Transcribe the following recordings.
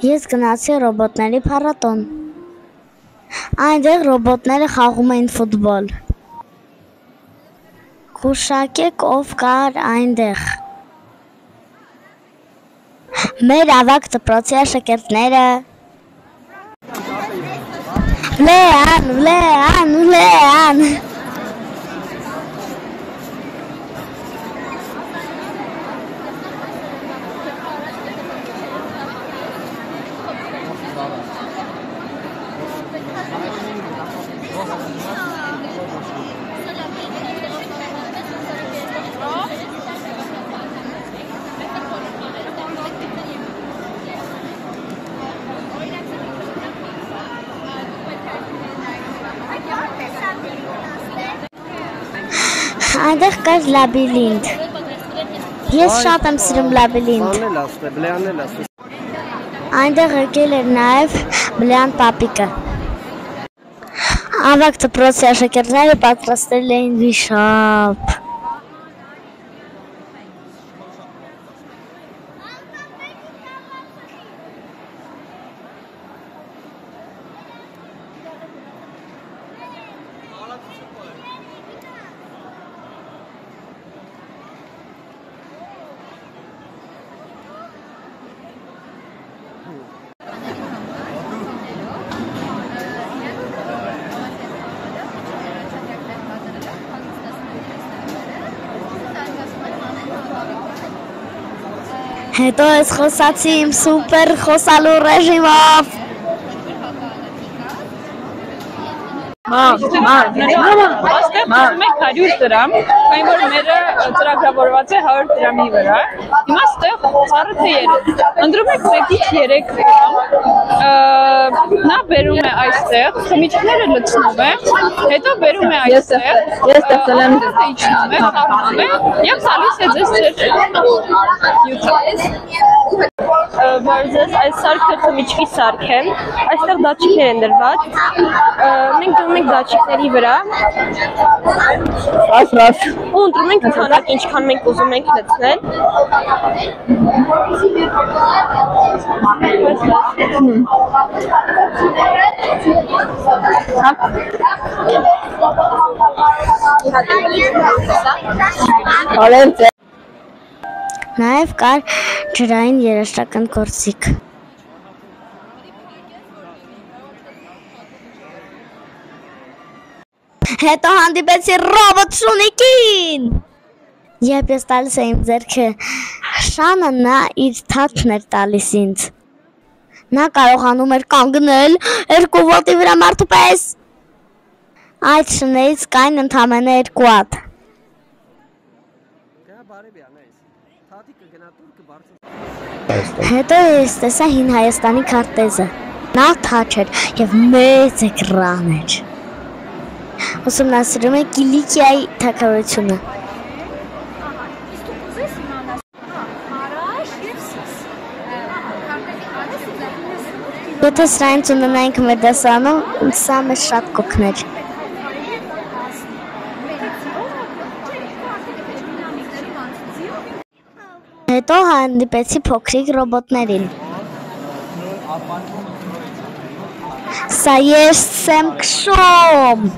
Ես գնացի ռոբոտների փառատոն։ Այնտեղ ռոբոտները խաղում էին ֆուտբոլ։ Գուշակեք, ով կար այնտեղ։ Մեր ավագ դպրոցի աշակերտները։ Լեան։ Այնտեղ կար լաբիրինթ։ Ես շատ եմ սիրում լաբիրինթ։ Այնտեղ եկել էր նաև Բլեան պապիկը։ Ավագ դպրոցի աշակերտները պատրաստել էին վիշապ։ Հետո ես խոսացի իմ սուպեր խոսալու ռեժիմով։ Այստեղ 100 դրամ, այն որ մերը ծրագրավորված է 100 դրամի վրա։ Հիմա այստեղ ծառը թեյեր են։ Ընտրում եք 1-ից 3 դրամ։ Նա բերում է այստեղ, խմիչքները լցնում է, հետո բերում է այստեղ։ Ես ստեղծել եմ իջնում է, խառնում է եւ տալիս է ձեզ ձեր որ ձեզ այս սարքը խմիչքի սարք է, այստեղ դաչիկներ են դրված, մենք դնում ենք դաչիկների վրա, ու ընտրում ենք քանակ ինչքան մենք ուզում ենք լցնել, Նաև կար ջրային երաժշտական գործիք։ Հետո հանդիպեցի ռոբոտ Շունիկին։ Երբ ես տալիս էի իմ ձեռքը շանը, նա իր թաթն էր տալիս ինձ։ Նա կարողանում էր կանգնել 2 ոտի վրա մարդու պես։ Այդ շներից կային ընդամենը 2 հատ։ Հետո ես տեսա Հին Հայաստանի քարտեզը։ Նա թաչ էր և մեծ էկրան էր։ Ուսումնասիրում է Կիլիկիայի թագավորությունը։ Եթե սրանից ունենայինք մեր դասարանում, սա մեզ շատ կօգներ։ Հետո հանդիպեցի փոքրիկ ռոբոտներին։ Սա ես եմ քշում։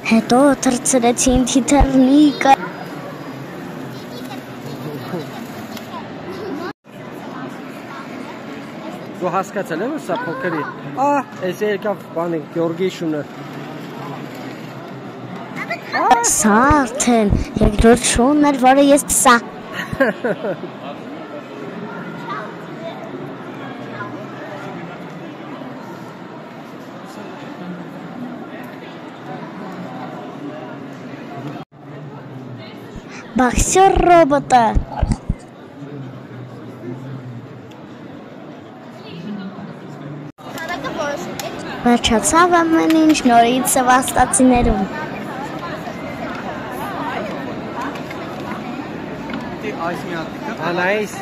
Հետո թրծրեցին թիթեռնիկը։ Դու հասկացել ես, որ սա փոքր է։ Այս եկավ բանը Գյորգի շունը։ Սա արդեն երկրորդ շունն էր, որը ես տեսա։ Բաքսյոր ռոբոտը։ Վերջացավ ամեն ինչ նորից սևաստացիներում։ Անայիս։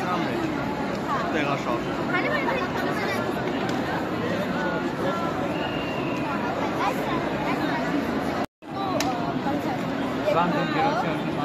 Բանկ ընկերության